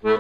Well,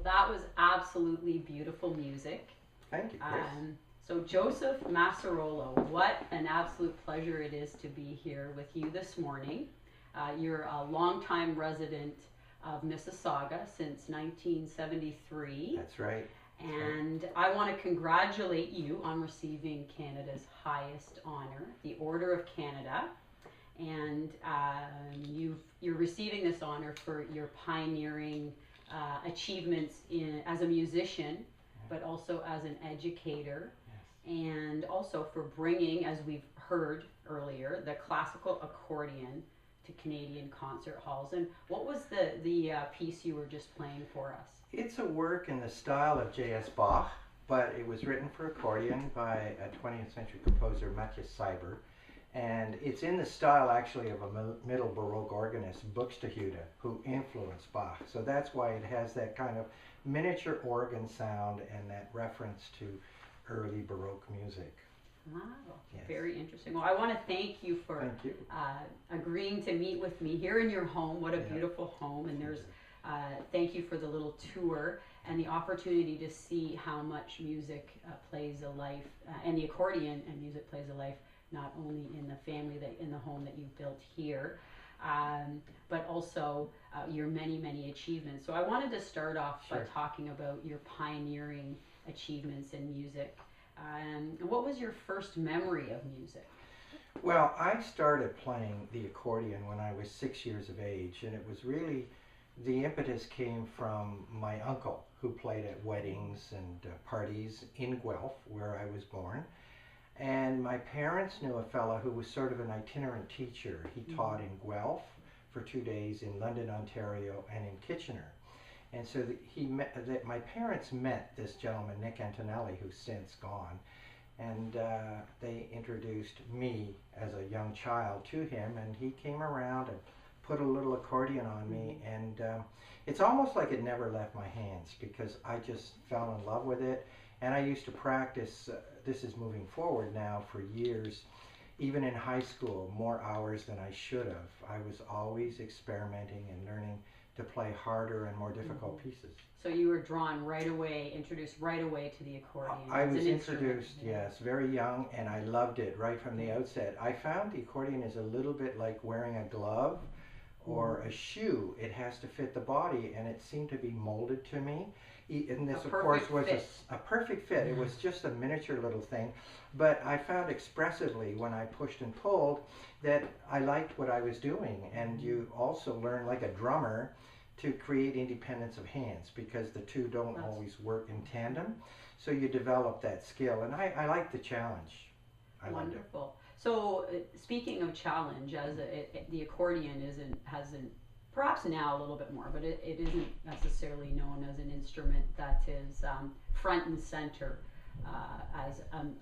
that was absolutely beautiful music. Thank you, Chris. So Joseph Macerollo, what an absolute pleasure it is to be here with you this morning. You're a longtime resident of Mississauga since 1973. That's right. And I want to congratulate you on receiving Canada's highest honor, the Order of Canada. And you're receiving this honor for your pioneering achievements as a musician, but also as an educator, and also for bringing, as we've heard earlier, the classical accordion to Canadian concert halls. And what was the piece you were just playing for us? It's a work in the style of J.S. Bach, but it was written for accordion by a 20th century composer, Matthias Seiber. And it's in the style actually of a middle Baroque organist, Buxtehude, who influenced Bach. So that's why it has that kind of miniature organ sound and that reference to early Baroque music. Wow, yes. Very interesting. Well, I want to thank you for agreeing to meet with me here in your home. What a beautiful home. And there's thank you for the little tour and the opportunity to see how much music plays a life, and the accordion and music plays a life, not only in the family, in the home that you've built here, but also your many, many achievements. So I wanted to start off by talking about your pioneering achievements in music. What was your first memory of music? Well, I started playing the accordion when I was 6 years of age, and it was really, the impetus came from my uncle, who played at weddings and parties in Guelph, where I was born. And my parents knew a fellow who was sort of an itinerant teacher. He taught in Guelph for 2 days, in London, Ontario, and in Kitchener. And so my parents met this gentleman, Nick Antonelli, who's since gone. And they introduced me as a young child to him, and he came around and put a little accordion on me. And it's almost like it never left my hands, because I just fell in love with it. And I used to practice, this is moving forward now, for years, even in high school, more hours than I should have. I was always experimenting and learning to play harder and more difficult pieces. So you were drawn right away, introduced right away to the accordion. I was introduced, yes, very young, and I loved it right from the outset. I found the accordion is a little bit like wearing a glove or a shoe. It has to fit the body, and it seemed to be molded to me. And this, of course, was a perfect fit. It was just a miniature little thing. But I found expressively, when I pushed and pulled, that I liked what I was doing. And you also learn, like a drummer, to create independence of hands, because the two don't always work in tandem. So you develop that skill. And I like the challenge. Wonderful. So speaking of challenge, as the accordion hasn't, perhaps now a little bit more, but it isn't necessarily known as an instrument that is front and center as an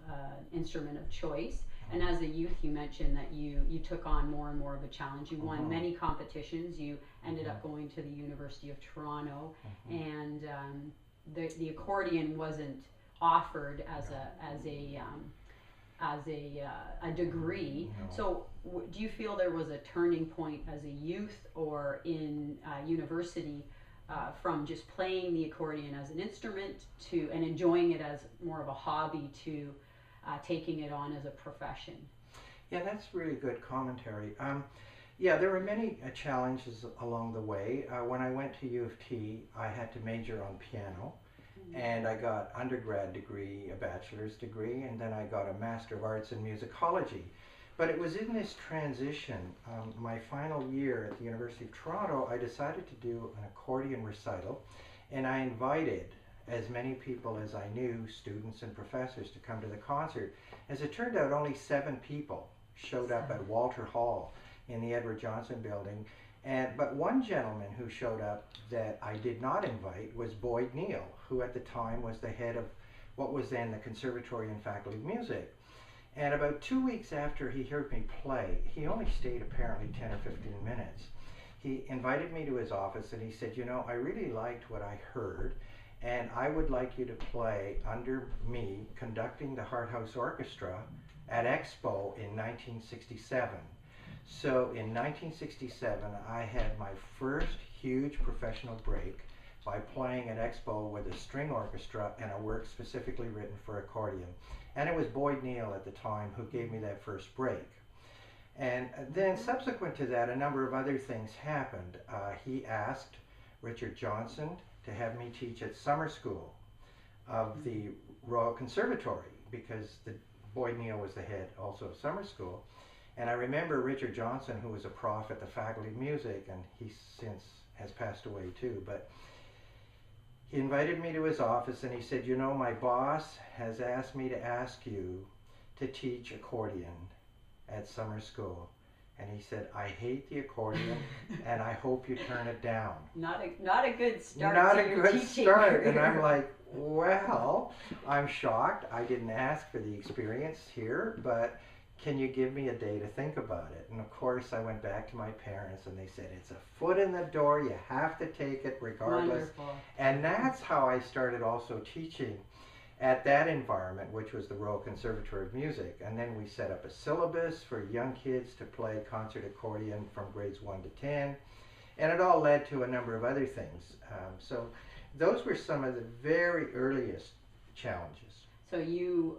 instrument of choice. And as a youth, you mentioned that you took on more and more of a challenge. You won many competitions. You ended up going to the University of Toronto, and the accordion wasn't offered as as a degree. No. So do you feel there was a turning point as a youth or in university from just playing the accordion as an instrument to and enjoying it as more of a hobby to taking it on as a profession? Yeah, that's really good commentary. Yeah, there were many challenges along the way. When I went to U of T, I had to major on piano, and I got undergrad degree, a bachelor's degree, and then I got a Master of Arts in Musicology. But it was in this transition, my final year at the University of Toronto, I decided to do an accordion recital, and I invited as many people as I knew, students and professors, to come to the concert. As it turned out, only 7 people showed up at Walter Hall in the Edward Johnson building. But one gentleman who showed up that I did not invite was Boyd Neal, who at the time was the head of what was then the Conservatory and Faculty of Music. And about 2 weeks after he heard me play, he only stayed apparently 10 or 15 minutes. He invited me to his office and he said, you know, I really liked what I heard, and I would like you to play under me conducting the Hart House Orchestra at Expo in 1967. So in 1967, I had my first huge professional break by playing at Expo with a string orchestra and a work specifically written for accordion. And it was Boyd Neal at the time who gave me that first break. And then subsequent to that, a number of other things happened. He asked Richard Johnson to have me teach at summer school of the Royal Conservatory, because Boyd Neal was the head also of summer school. And I remember Richard Johnson, who was a prof at the Faculty of Music, and he since has passed away too, but he invited me to his office and he said, you know, my boss has asked me to ask you to teach accordion at summer school. And he said, I hate the accordion and I hope you turn it down. Not a good start. Not to a your good teaching start. career. And I'm like, well, I'm shocked. I didn't ask for the experience here, but can you give me a day to think about it? And of course I went back to my parents and they said, it's a foot in the door, you have to take it regardless. Wonderful. And that's how I started also teaching at that environment, which was the Royal Conservatory of Music. And then we set up a syllabus for young kids to play concert accordion from grades 1 to 10. And it all led to a number of other things. So those were some of the very earliest challenges. So you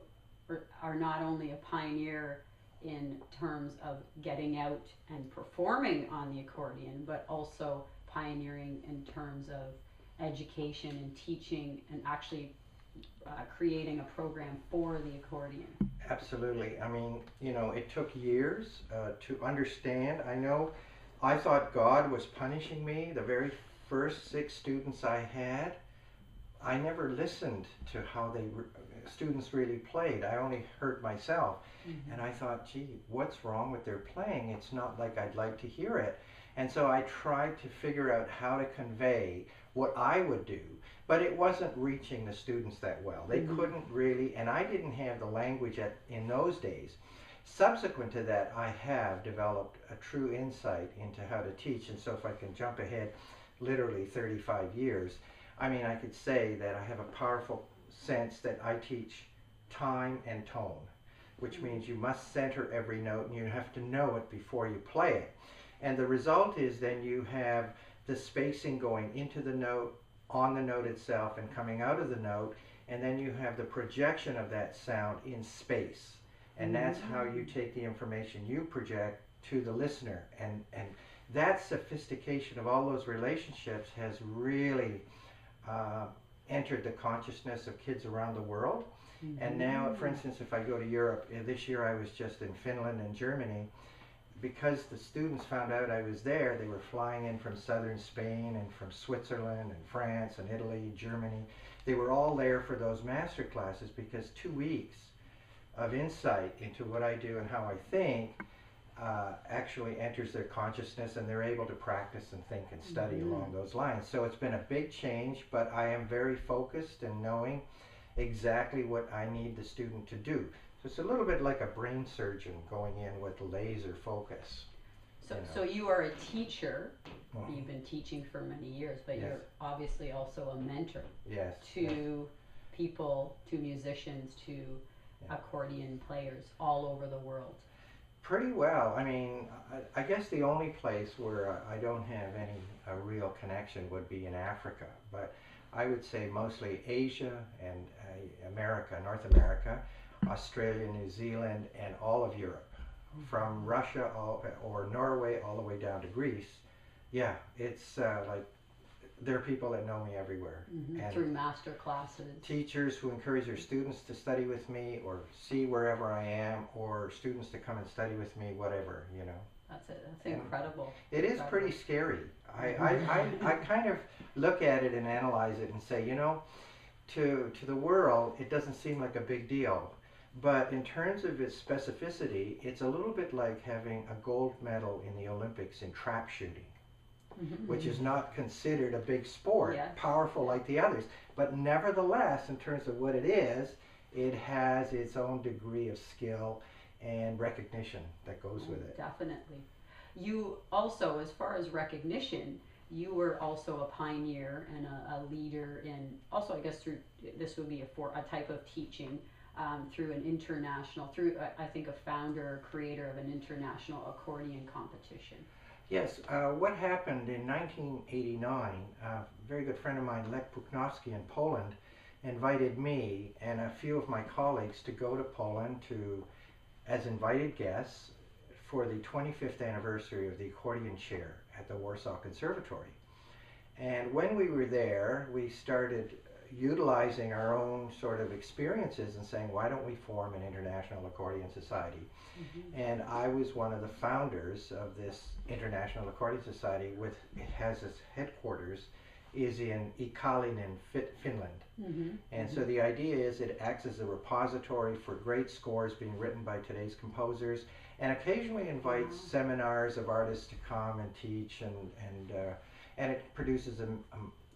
are not only a pioneer in terms of getting out and performing on the accordion, but also pioneering in terms of education and teaching and actually creating a program for the accordion. Absolutely. I mean, you know, it took years to understand. I thought God was punishing me. The very first 6 students I had, I never listened to how students really played. I only heard myself. Mm-hmm. And I thought, gee, what's wrong with their playing? It's not like I'd like to hear it. And so I tried to figure out how to convey what I would do, but it wasn't reaching the students that well. They mm-hmm. couldn't really, and I didn't have the language in those days. Subsequent to that, I have developed a true insight into how to teach. And so if I can jump ahead literally 35 years, I mean, I could say that I have a powerful sense that I teach time and tone, which means you must center every note and you have to know it before you play it. And the result is then you have the spacing going into the note, on the note itself, and coming out of the note, and then you have the projection of that sound in space. And that's how you take the information you project to the listener. And that sophistication of all those relationships has really entered the consciousness of kids around the world. Mm-hmm. And now, for instance, if I go to Europe, this year I was just in Finland and Germany. Because the students found out I was there, they were flying in from southern Spain and from Switzerland and France and Italy, Germany. They were all there for those master classes because 2 weeks of insight into what I do and how I think actually enters their consciousness, and they're able to practice and think and study mm-hmm. along those lines. So it's been a big change, but I am very focused in knowing exactly what I need the student to do. So it's a little bit like a brain surgeon going in with laser focus. So you are a teacher. Mm-hmm. You've been teaching for many years, but yes. you're obviously also a mentor yes. to people, to musicians, to accordion players all over the world? Pretty well. I mean, I guess the only place where I don't have any real connection would be in Africa, but I would say mostly Asia and America, North America, Australia, New Zealand, and all of Europe, from Russia or Norway all the way down to Greece. Yeah, it's like there are people that know me everywhere. And through master classes. Teachers who encourage their students to study with me or see wherever I am, or students to come and study with me, whatever, you know. That's it. That's incredible. It is pretty scary. I kind of look at it and analyze it and say, you know, to the world, it doesn't seem like a big deal. But in terms of its specificity, it's a little bit like having a gold medal in the Olympics in trap shooting, which is not considered a big sport, powerful like the others. But nevertheless, in terms of what it is, it has its own degree of skill and recognition that goes with it. Definitely. You also, as far as recognition, you were also a pioneer and a leader in, also I guess through, this would be a type of teaching, through an international, I think a founder or creator of an international accordion competition. Yes, what happened in 1989, a very good friend of mine, Lech Puknowski in Poland, invited me and a few of my colleagues to go to Poland as invited guests for the 25th anniversary of the accordion chair at the Warsaw Conservatory. And when we were there, we started utilizing our own sort of experiences and saying, why don't we form an international accordion society? And I was one of the founders of this international accordion society. It has its headquarters is in Ikalinen, Finland. And so the idea is it acts as a repository for great scores being written by today's composers, and occasionally invites seminars of artists to come and teach, and it produces a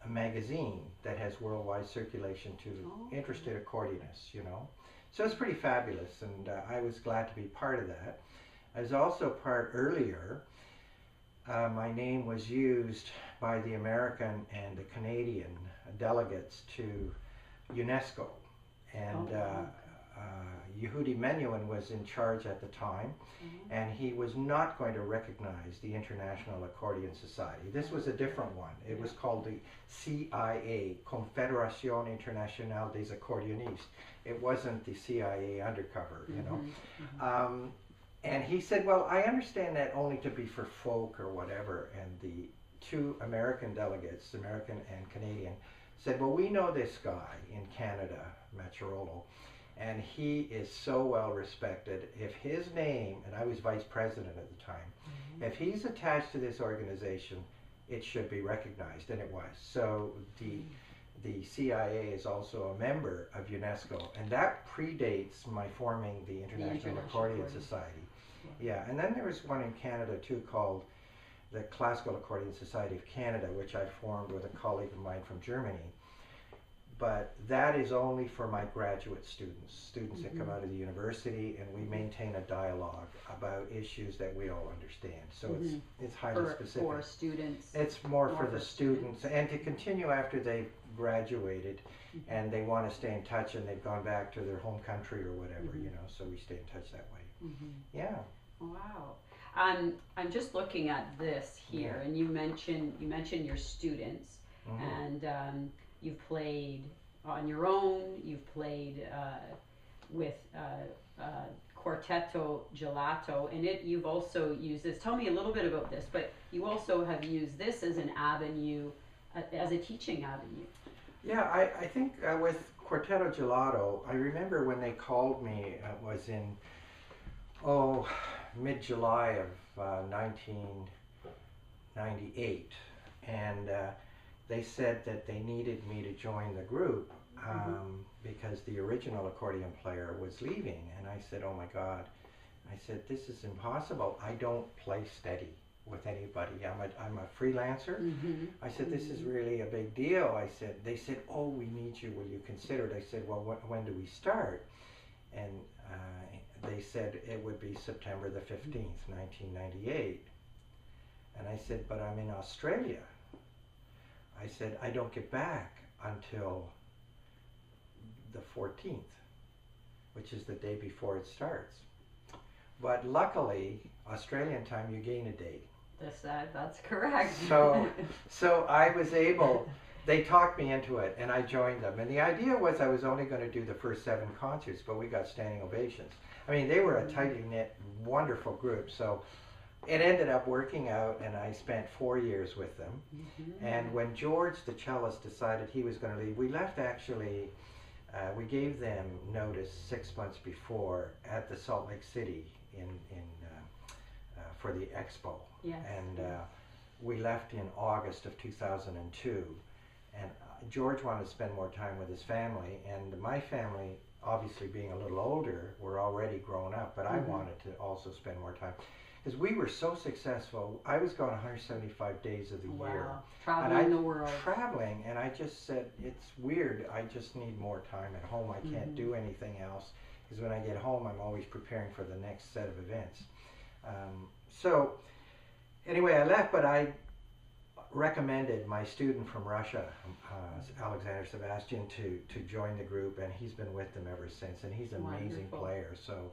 magazine that has worldwide circulation to interested accordionists, you know. So it's pretty fabulous, and I was glad to be part of that. I was also part earlier. My name was used by the American and the Canadian delegates to UNESCO, and Yehudi Menuhin was in charge at the time, and he was not going to recognize the International Accordion Society. This was a different one. It was called the CIA, Confédération Internationale des Accordionnistes. It wasn't the CIA undercover, you know. And he said, well, I understand that only to be for folk or whatever. And the two American delegates, American and Canadian, said, well, we know this guy in Canada, Macerollo, and he is so well respected. If his name, and I was vice president at the time, if he's attached to this organization, it should be recognized, and it was. So the CIA is also a member of UNESCO, and that predates my forming the International Accordion Society. Yeah, and then there was one in Canada too called the Classical Accordion Society of Canada, which I formed with a colleague of mine from Germany. But that is only for my graduate students that come out of the university, and we maintain a dialogue about issues that we all understand. So it's highly specific. For students. It's more for the students, and to continue after they've graduated and they want to stay in touch and they've gone back to their home country or whatever, you know, so we stay in touch that way. Yeah. Wow. I'm just looking at this here, and you mentioned your students, and you've played on your own, you've played with Quartetto Gelato, and you've also used this. Tell me a little bit about this, but you also have used this as an avenue, as a teaching avenue. Yeah, I think with Quartetto Gelato, I remember when they called me, it was in, mid-July of 1998, and they said that they needed me to join the group because the original accordion player was leaving. And I said, oh my God. I said, this is impossible. I don't play steady with anybody. I'm a freelancer. I said, this is really a big deal. They said, oh, we need you. Will you consider it? I said, well, when do we start? And they said it would be September the 15th, 1998. And I said, but I'm in Australia. I said, I don't get back until the 14th. which is the day before it starts. But luckily, Australian time, you gain a day. That's correct. So I was able, they talked me into it, and I joined them. And the idea was I was only going to do the first 7 concerts, but we got standing ovations. I mean, they were a tightly knit, wonderful group. So it ended up working out, and I spent 4 years with them. And when George, the cellist, decided he was going to leave, we left actually, we gave them notice 6 months before at the Salt Lake City for the expo. Yes. And we left in August of 2002. And George wanted to spend more time with his family, and my family, obviously being a little older, were already grown up, but I wanted to also spend more time. Because we were so successful, I was gone 175 days of the year. Traveling the world. Traveling, and I just said, it's weird, I just need more time at home. I can't do anything else, because when I get home, I'm always preparing for the next set of events. So, anyway, I left, but I recommended my student from Russia, Alexander Sebastian, to join the group, and he's been with them ever since, and he's an amazing player. So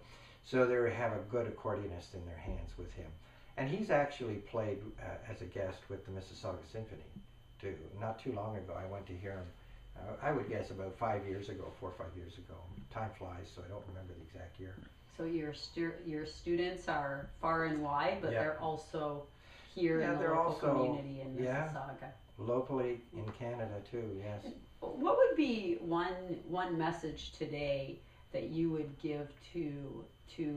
they have a good accordionist in their hands with him. And he's actually played as a guest with the Mississauga Symphony, too. Not too long ago, I went to hear him, I would guess about 5 years ago, 4 or 5 years ago. Time flies, so I don't remember the exact year. So your students are far and wide, but they're also here in the local community in Mississauga. Locally in Canada too, yes. What would be one message today that you would give to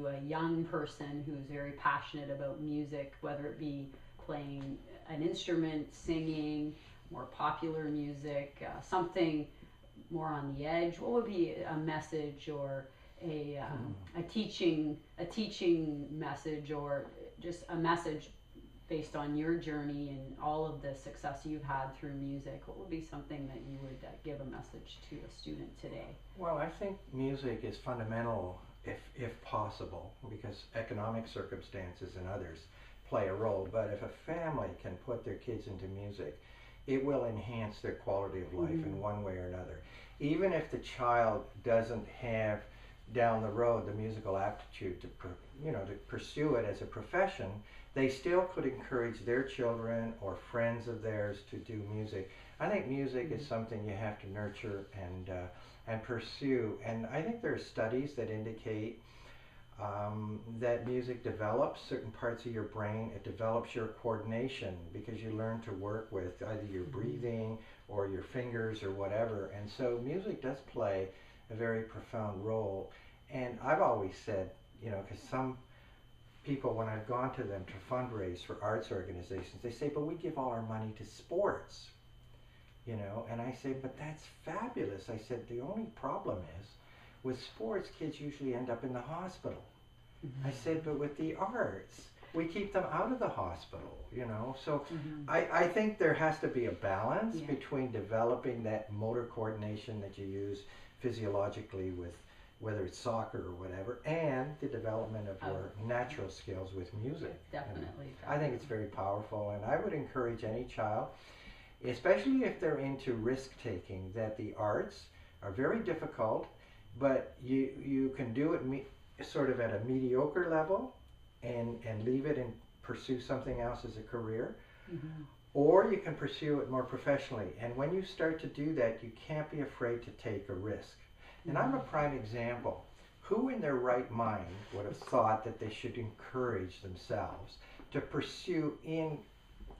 a young person who's very passionate about music, whether it be playing an instrument, singing, more popular music, something more on the edge? What would be a message or a teaching message, or just a message based on your journey and all of the success you've had through music? What would be something that you would give a message to a student today? Well, I think music is fundamental if possible, because economic circumstances and others play a role. But if a family can put their kids into music, it will enhance their quality of life in one way or another. Even if the child doesn't have down the road the musical aptitude to pursue it as a profession, they still could encourage their children or friends of theirs to do music. I think music is something you have to nurture and pursue. And I think there are studies that indicate that music develops certain parts of your brain. It develops your coordination because you learn to work with either your breathing or your fingers or whatever. And so music does play a very profound role. And I've always said, because some people, when I've gone to them to fundraise for arts organizations, they say, but we give all our money to sports, and I say, but that's fabulous. I said, the only problem is with sports, kids usually end up in the hospital. I said, but with the arts, we keep them out of the hospital, So I think there has to be a balance between developing that motor coordination that you use physiologically with whether it's soccer or whatever, and the development of your natural skills with music. Definitely. I think it's very powerful, and I would encourage any child, especially if they're into risk-taking, that the arts are very difficult, but you can do it sort of at a mediocre level and leave it and pursue something else as a career, or you can pursue it more professionally. And when you start to do that, you can't be afraid to take a risk. And I'm a prime example. Who in their right mind would have thought that they should encourage themselves to pursue, in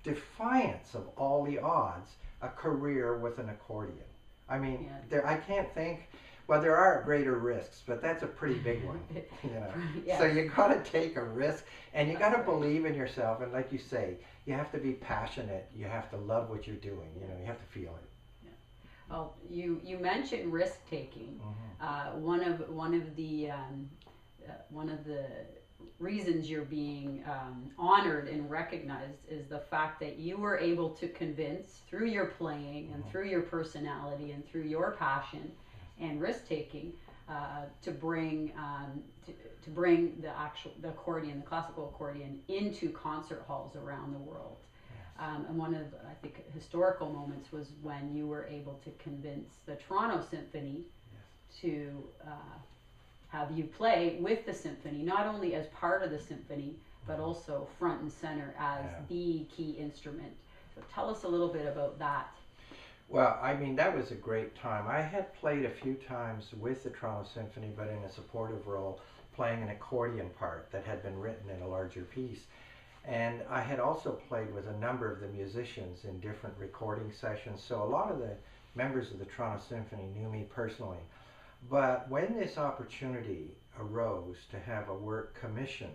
defiance of all the odds, a career with an accordion? I mean, I can't think, well, there are greater risks, but that's a pretty big one. So you got to take a risk, and you got to believe in yourself. And like you say, you have to be passionate. You have to love what you're doing. You have to feel it. Well, you mentioned risk taking. One of the reasons you're being honored and recognized is the fact that you were able to convince, through your playing and through your personality and through your passion and risk taking, to bring the accordion, the classical accordion, into concert halls around the world. And one of, I think, historical moments was when you were able to convince the Toronto Symphony to have you play with the symphony, not only as part of the symphony, but also front and center as the key instrument. So tell us a little bit about that. Well, I mean, that was a great time. I had played a few times with the Toronto Symphony, but in a supportive role, playing an accordion part that had been written in a larger piece. And I had also played with a number of the musicians in different recording sessions, so a lot of the members of the Toronto Symphony knew me personally. But when this opportunity arose to have a work commissioned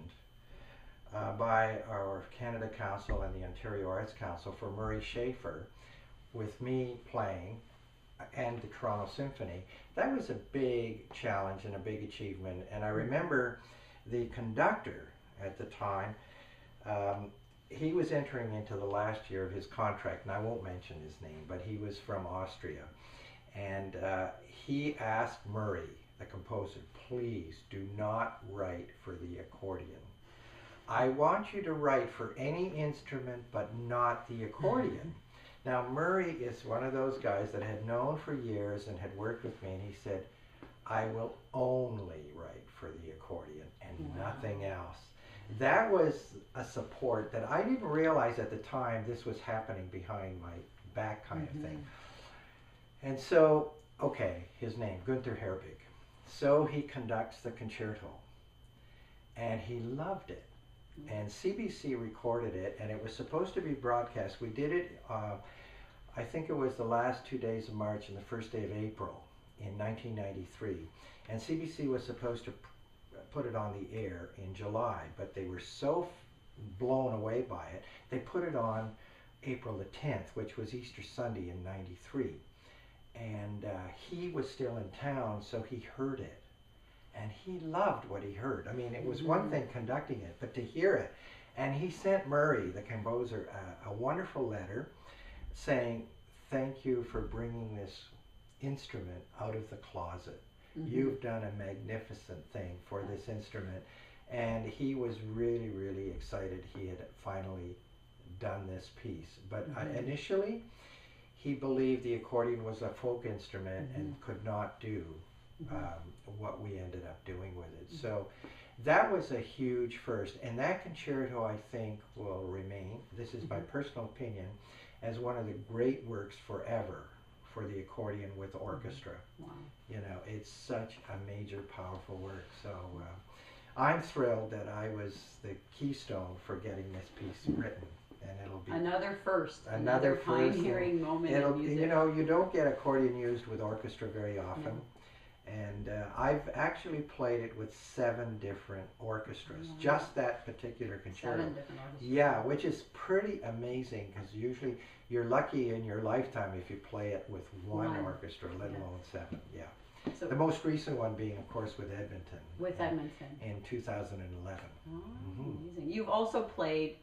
by our Canada Council and the Ontario Arts Council for Murray Schafer, with me playing and the Toronto Symphony, that was a big challenge and a big achievement. And I remember the conductor at the time, he was entering into the last year of his contract, and I won't mention his name, but he was from Austria. And he asked Murray, the composer, please do not write for the accordion. I want you to write for any instrument but not the accordion. Now, Murray is one of those guys that had known for years and had worked with me, and he said, I will only write for the accordion and nothing else. That was a support that I didn't realize at the time this was happening behind my back kind of thing. And so, okay, his name, Günther Herbig. So he conducts the concerto, and he loved it. And CBC recorded it, and it was supposed to be broadcast. We did it, I think it was the last 2 days of March and the first day of April in 1993. And CBC was supposed to put it on the air in July, but they were so blown away by it, they put it on April the 10th, which was Easter Sunday in 93. And he was still in town, so he heard it. And he loved what he heard. I mean, it was one thing conducting it, but to hear it. And he sent Murray, the composer, a wonderful letter saying, thank you for bringing this instrument out of the closet. You've done a magnificent thing for this instrument. And he was really, really excited he had finally done this piece. But initially, he believed the accordion was a folk instrument and could not do what we ended up doing with it. So that was a huge first, and that concerto I think will remain, this is my personal opinion, as one of the great works forever for the accordion with orchestra. You know, it's such a major, powerful work. So I'm thrilled that I was the keystone for getting this piece written. And it'll be another first, another pioneering moment in music. You know, you don't get accordion used with orchestra very often. And I've actually played it with 7 different orchestras, just that particular concerto. 7 different orchestras. Yeah, which is pretty amazing, because usually you're lucky in your lifetime if you play it with one orchestra, let alone 7. Yeah. So the most recent one being, of course, with Edmonton. With Edmonton. In 2011. Oh, amazing. You've also played,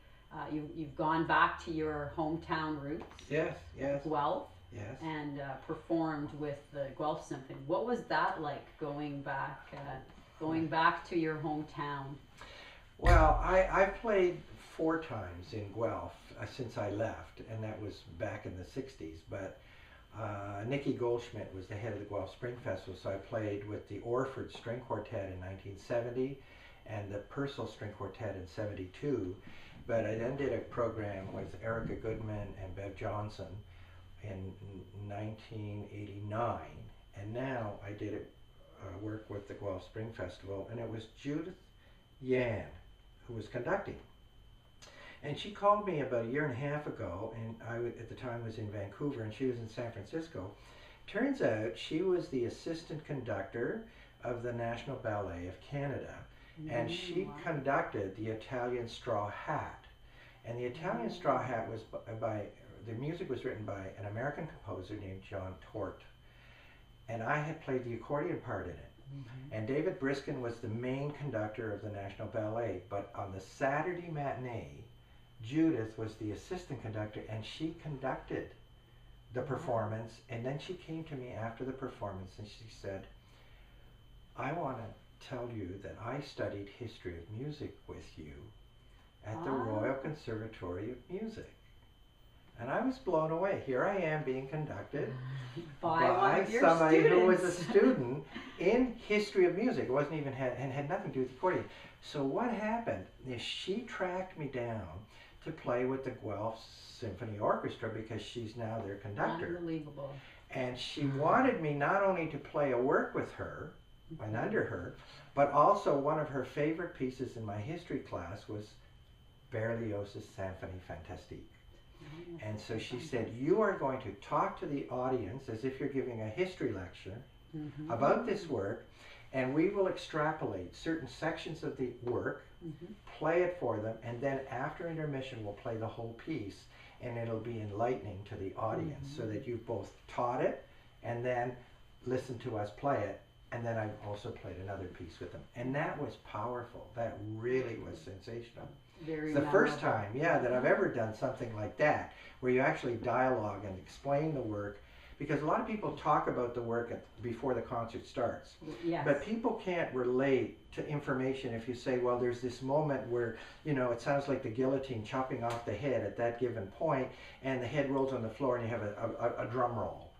you've gone back to your hometown roots. Yes, yes. Guelph. Yes. And performed with the Guelph Symphony. What was that like going back to your hometown? Well, I've played 4 times in Guelph since I left, and that was back in the 60s. But Nicky Goldschmidt was the head of the Guelph Spring Festival, so I played with the Orford String Quartet in 1970 and the Purcell String Quartet in 72. But I then did a program with Erica Goodman and Bev Johnson in 1989, and now I did work with the Guelph Spring Festival, and it was Judith Yan who was conducting. And she called me about 1.5 years ago, and I at the time was in Vancouver, and she was in San Francisco. Turns out she was the assistant conductor of the National Ballet of Canada, and she conducted the Italian Straw Hat. And the Italian Straw Hat was the music was written by an American composer named John Tort, and I had played the accordion part in it. And David Briskin was the main conductor of the National Ballet, but on the Saturday matinee, Judith was the assistant conductor, and she conducted the performance. And then she came to me after the performance and she said, I want to tell you that I studied history of music with you at the Royal Conservatory of Music. And I was blown away. Here I am being conducted by one of your somebody students. who was a student in history of music. It wasn't even had nothing to do with the accordion. So what happened is she tracked me down to play with the Guelph Symphony Orchestra because she's now their conductor. Unbelievable. And she wanted me not only to play a work with her and under her, but also one of her favorite pieces in my history class was Berlioz's Symphonie Fantastique. And so she said, you are going to talk to the audience as if you're giving a history lecture about this work, and we will extrapolate certain sections of the work, play it for them, and then after intermission we'll play the whole piece, and it'll be enlightening to the audience so that you've both taught it and then listened to us play it, and then I've also played another piece with them. And that was powerful. That really was sensational. Very it's the first time, that I've ever done something like that, where you actually dialogue and explain the work, because a lot of people talk about the work before the concert starts. Yes. But people can't relate to information if you say, well, there's this moment where, it sounds like the guillotine chopping off the head at that given point, and the head rolls on the floor and you have a drum roll,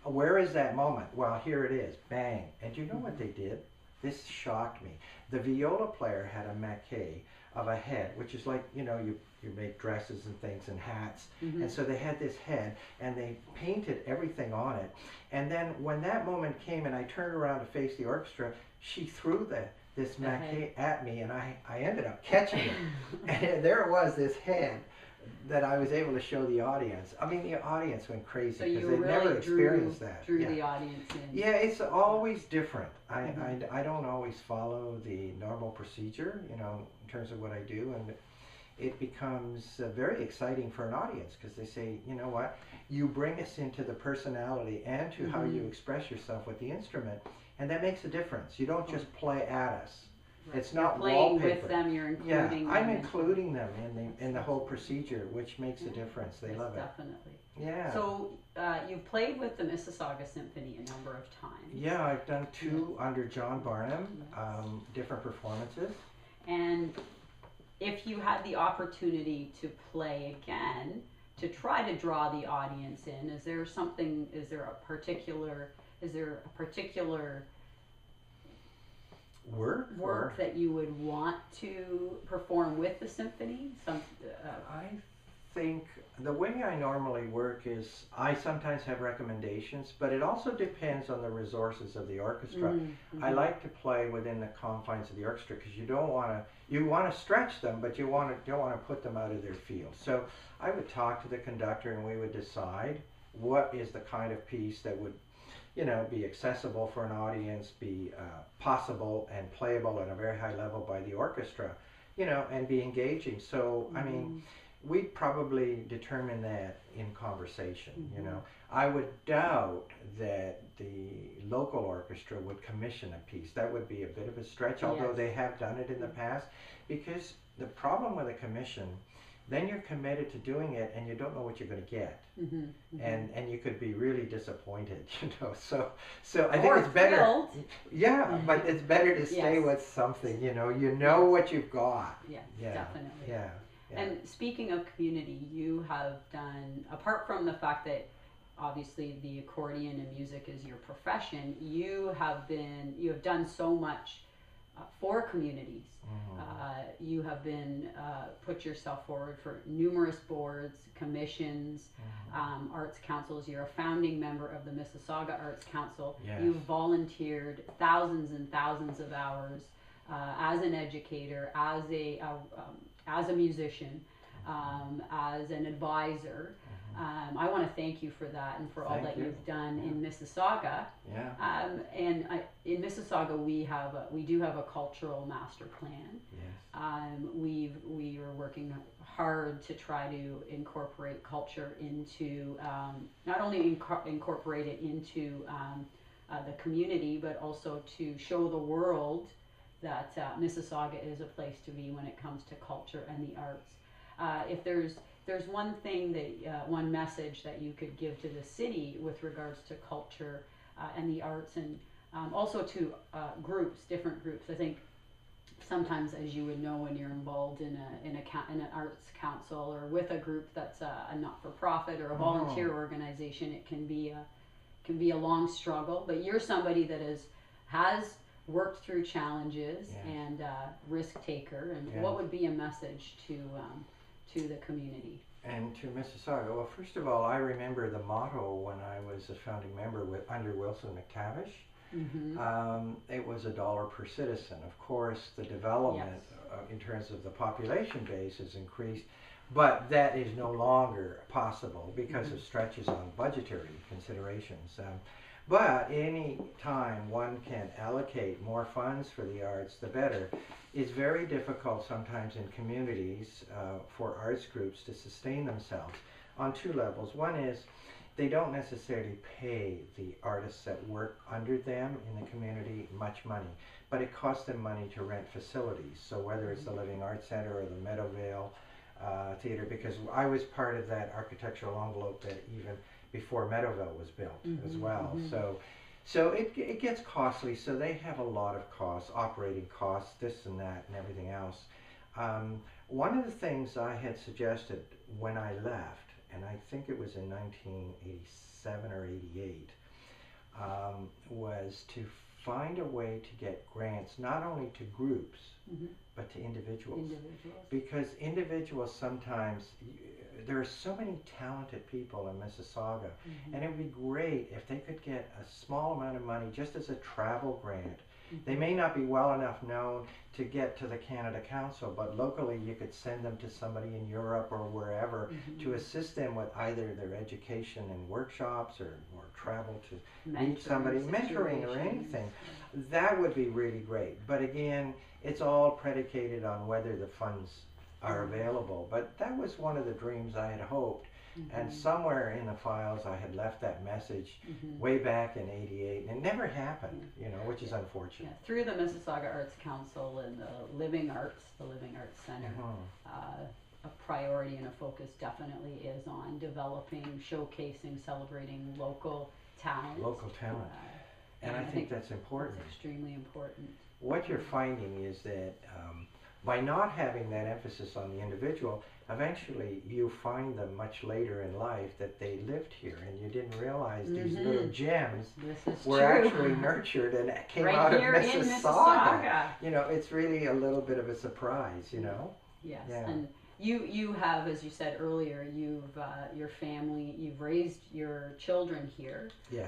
Where is that moment? Well, here it is, bang. And do you know what they did? This shocked me. The viola player had a maquette of a head, which is like, you make dresses and things and hats. And so they had this head and they painted everything on it. And then when that moment came and I turned around to face the orchestra, she threw this maquette at me, and I ended up catching it. And there it was, this head that I was able to show the audience. I mean, the audience went crazy because they'd never experienced that. Drew the audience in. Yeah, it's always different. I don't always follow the normal procedure, in terms of what I do, and it becomes very exciting for an audience because they say, you know what, you bring us into the personality and to how you express yourself with the instrument, and that makes a difference. You don't just play at us. Right. It's not playing wallpaper. With them, you're including them. I'm including them in the whole procedure, which makes a difference. They love it. Definitely. Yeah. So you've played with the Mississauga Symphony a number of times. Yeah, I've done 2 under John Barnum, different performances. And if you had the opportunity to play again, to try to draw the audience in, is there a particular work that you would want to perform with the symphony? I think the way I normally work is I sometimes have recommendations, but it also depends on the resources of the orchestra. I like to play within the confines of the orchestra because you want to stretch them, but you don't want to put them out of their field. So I would talk to the conductor and we would decide what is the kind of piece that would be accessible for an audience, be possible and playable at a very high level by the orchestra, and be engaging. So, I mean, we'd probably determine that in conversation, I would doubt that the local orchestra would commission a piece. That would be a bit of a stretch, although they have done it in the past, because the problem with a commission, then you're committed to doing it and you don't know what you're going to get. And you could be really disappointed, So I think it's better. Thrilled. Yeah, but it's better to stay with something, you know what you've got. Yes, definitely. Yeah. And speaking of community, you have done, apart from the fact that obviously the accordion and music is your profession, you have done so much for communities. You have been put yourself forward for numerous boards, commissions, arts councils. You're a founding member of the Mississauga Arts Council. Yes. You've volunteered thousands and thousands of hours as an educator, as a musician, as an advisor. I want to thank you for that and for all that you've done in Mississauga. Yeah. In Mississauga, we do have a cultural master plan. Yes. We are working hard to try to incorporate culture into not only incorporate it into the community, but also to show the world that Mississauga is a place to be when it comes to culture and the arts. If there's one thing one message that you could give to the city with regards to culture and the arts, and also to different groups. I think sometimes, as you would know, when you're involved in an arts council or with a group that's a not-for-profit or a volunteer organization, it can be a long struggle. But you're somebody that has worked through challenges and risk taker. And what would be a message to the community? And to Mississauga, well, first of all, I remember the motto when I was a founding member under Wilson McTavish. It was $1 per citizen. Of course, the development in terms of the population base has increased, but that is no longer possible because of stretches on budgetary considerations. But any time one can allocate more funds for the arts, the better. It's very difficult sometimes in communities for arts groups to sustain themselves on two levels. One is they don't necessarily pay the artists that work under them in the community much money, but it costs them money to rent facilities. So whether it's the Living Arts Centre or the Meadowvale Theatre, because I was part of that architectural envelope that even before Meadowvale was built as well. So it gets costly, so they have a lot of costs, operating costs, this and that and everything else. One of the things I had suggested when I left, and I think it was in 1987 or 88, was to find a way to get grants not only to groups but to individuals. Because individuals sometimes, there are so many talented people in Mississauga, and it would be great if they could get a small amount of money just as a travel grant. They may not be well enough known to get to the Canada Council, but locally you could send them to somebody in Europe or wherever to assist them with either their education and workshops or travel to meet somebody, mentoring or anything. That would be really great. But again, it's all predicated on whether the funds are available. But that was one of the dreams I had hoped. And somewhere in the files I had left that message way back in '88, and it never happened, you know, which is unfortunate. Through the Mississauga Arts Council and the Living Arts Centre, a priority and a focus definitely is on developing, showcasing, celebrating local talent. And I think that's important. It's extremely important. What you're finding is that by not having that emphasis on the individual, eventually you find them much later in life that they lived here and you didn't realize these little gems were actually nurtured and came out of Mississauga. You know, it's really a little bit of a surprise, you know? Yes, and you have, as you said earlier, your family, you've raised your children here. Yes.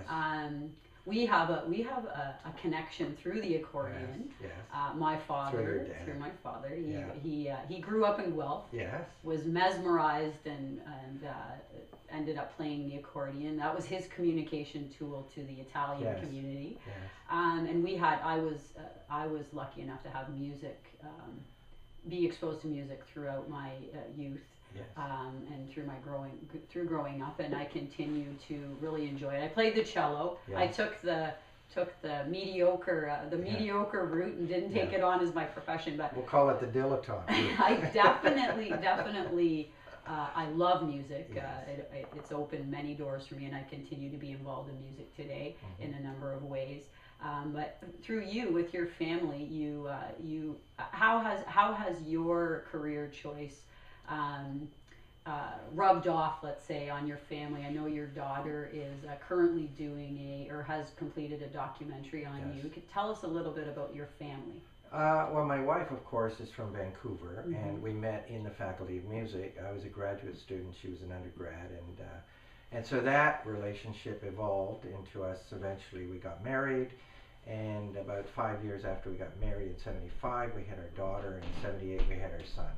We have a connection through the accordion. Yes. My father, through my father, he grew up in Guelph. Yes. Was mesmerized and ended up playing the accordion. That was his communication tool to the Italian community. Yes. And I was lucky enough to have music, be exposed to music throughout my youth. Yes. And through growing up, and I continue to really enjoy it. I played the cello. Yes. I took the mediocre route and didn't take it on as my profession, but we'll call it the dilettante. I definitely I love music. Yes. It's opened many doors for me, and I continue to be involved in music today in a number of ways. But through you, with your family, how has your career choice rubbed off, let's say, on your family? I know your daughter is currently doing has completed a documentary on you. Could tell us a little bit about your family. Well, my wife, of course, is from Vancouver, and we met in the Faculty of Music. I was a graduate student; she was an undergrad, and so that relationship evolved into us. Eventually, we got married. And about 5 years after we got married in '75, we had our daughter. In '78, we had our son.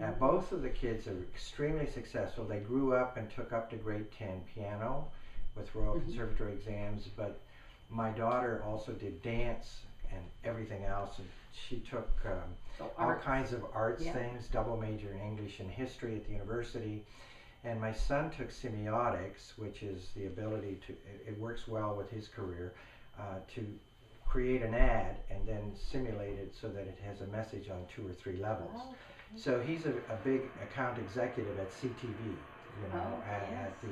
And both of the kids are extremely successful. They grew up and took up to grade 10 piano with Royal Conservatory exams, but my daughter also did dance and everything else. And she took all kinds of arts things, double major in English and history at the university. And my son took semiotics, which is the ability to, it works well with his career, to create an ad and then simulate it so that it has a message on 2 or 3 levels. Oh, okay. So he's a big account executive at CTV, you know, at the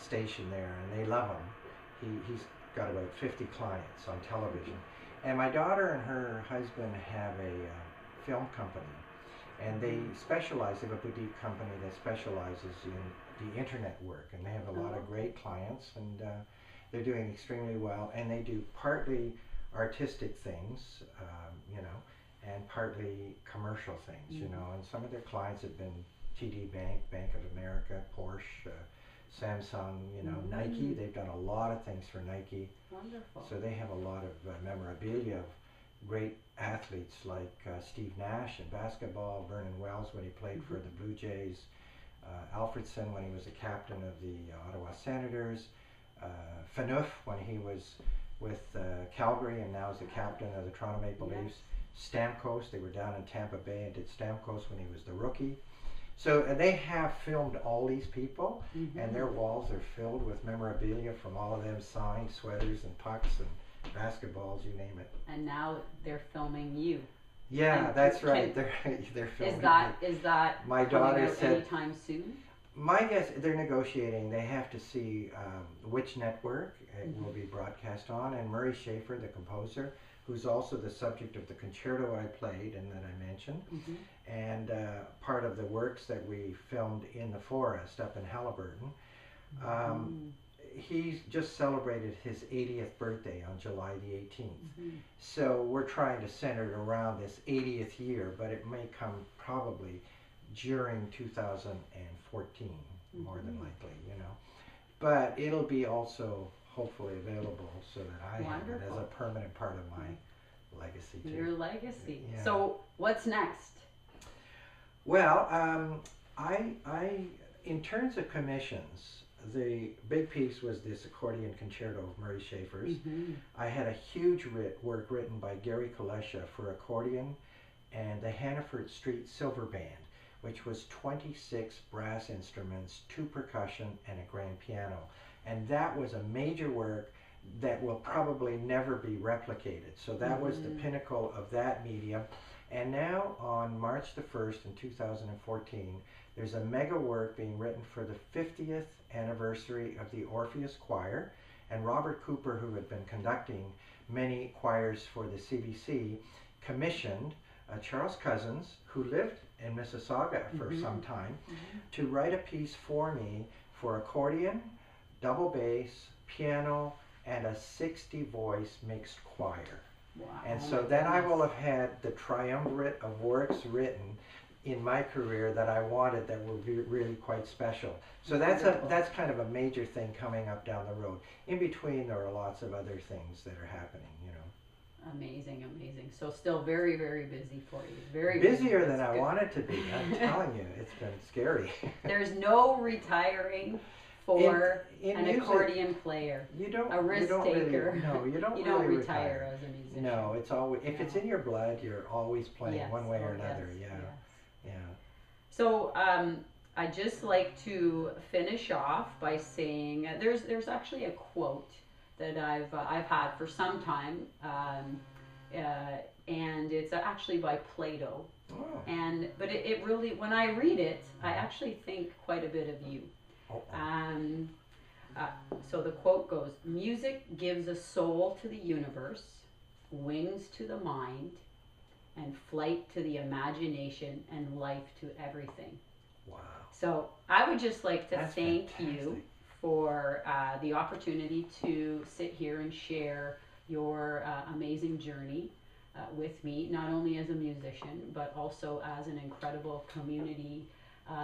station there, and they love him. He's got about 50 clients on television. And my daughter and her husband have a film company, and they specialize. They have a boutique company that specializes in the internet work, and they have a lot of great clients, and they're doing extremely well. And they do partly artistic things, you know, and partly commercial things, you know. And some of their clients have been TD Bank, Bank of America, Porsche, Samsung, you know, Nike. They've done a lot of things for Nike. Wonderful. So they have a lot of memorabilia of great athletes like Steve Nash in basketball, Vernon Wells when he played for the Blue Jays, Alfredson when he was a captain of the Ottawa Senators, Phaneuf when he was with Calgary and now is the captain of the Toronto Maple Leafs, Stamkos, they were down in Tampa Bay and did Stamkos when he was the rookie. So they have filmed all these people, and their walls are filled with memorabilia from all of them, signed sweaters and pucks and basketballs, you name it. And now they're filming you. Yeah, and that's right. They're filming. Is that my daughter coming out said anytime soon? My guess, they're negotiating. They have to see which network it will be broadcast on, and Murray Schafer, the composer, who's also the subject of the concerto I played and that I mentioned, and part of the works that we filmed in the forest up in Halliburton. He's just celebrated his 80th birthday on July the 18th. So we're trying to center it around this 80th year, but it may come probably during 2014, more than likely, you know. But it'll be also hopefully available so that I have it as a permanent part of my legacy too. Your legacy. Yeah. So what's next? Well, I in terms of commissions, the big piece was this accordion concerto of Murray Schafer's. I had a huge work written by Gary Kalesha for accordion and the Hannaford Street Silver Band, which was 26 brass instruments, 2 percussion, and a grand piano. And that was a major work that will probably never be replicated. So that was the pinnacle of that medium. And now on March the 1st in 2014, there's a mega work being written for the 50th anniversary of the Orpheus Choir. And Robert Cooper, who had been conducting many choirs for the CBC, commissioned Charles Cousins, who lived in Mississauga for some time, to write a piece for me for accordion, double bass, piano, and a 60-voice mixed choir. Wow. And so then I will have had the triumvirate of works written in my career that I wanted that will be really quite special. So that's kind of a major thing coming up down the road. In between, there are lots of other things that are happening, you know. Amazing, amazing. So still very, very busy for you. Very busier busy. than I wanted to be. I'm telling you, it's been scary. There's no retiring for in an music, accordion player. You don't. A risk you don't taker. Really, no, you don't. You really don't retire as a musician. No, it's always if it's in your blood, you're always playing one way or another. Yes, Yeah, yes. yeah. So I'd just like to finish off by saying there's actually a quote that I've had for some time, and it's actually by Plato. Oh. But it really, when I read it, I actually think quite a bit of you. So the quote goes, "Music gives a soul to the universe, wings to the mind, and flight to the imagination, and life to everything." Wow. So I would just like to That's thank fantastic. you for the opportunity to sit here and share your amazing journey with me, not only as a musician, but also as an incredible community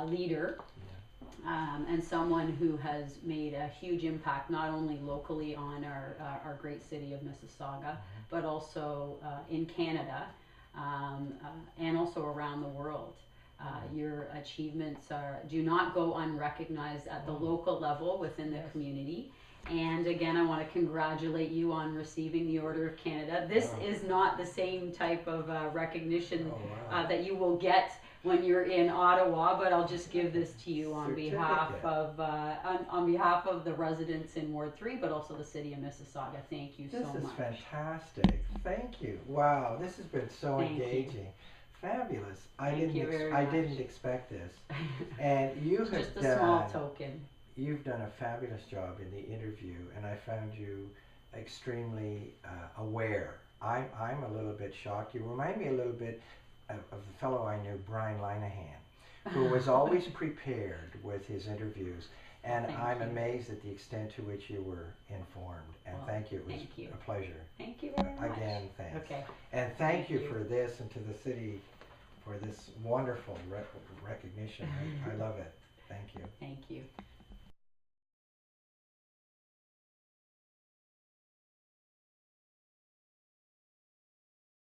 leader. And someone who has made a huge impact not only locally on our great city of Mississauga, but also in Canada and also around the world. Your achievements do not go unrecognized at the local level within the community. And again, I want to congratulate you on receiving the Order of Canada. This is not the same type of recognition that you will get when you're in Ottawa, but I'll just give this to you on behalf of the residents in Ward 3, but also the city of Mississauga. Thank you so much. This is fantastic. Thank you. Wow, this has been so engaging. Fabulous. I didn't expect this. And you have just a small token. You've done a fabulous job in the interview, and I found you extremely aware I'm a little bit shocked. You remind me a little bit of the fellow I knew, Brian Linehan, who was always prepared with his interviews. And I'm amazed at the extent to which you were informed. And Well, thank you. It was thank you. a pleasure. Thank you very much. Again, thanks. Okay. And Thank thank you you. for this, and to the city for this wonderful recognition. I love it. Thank you. Thank you.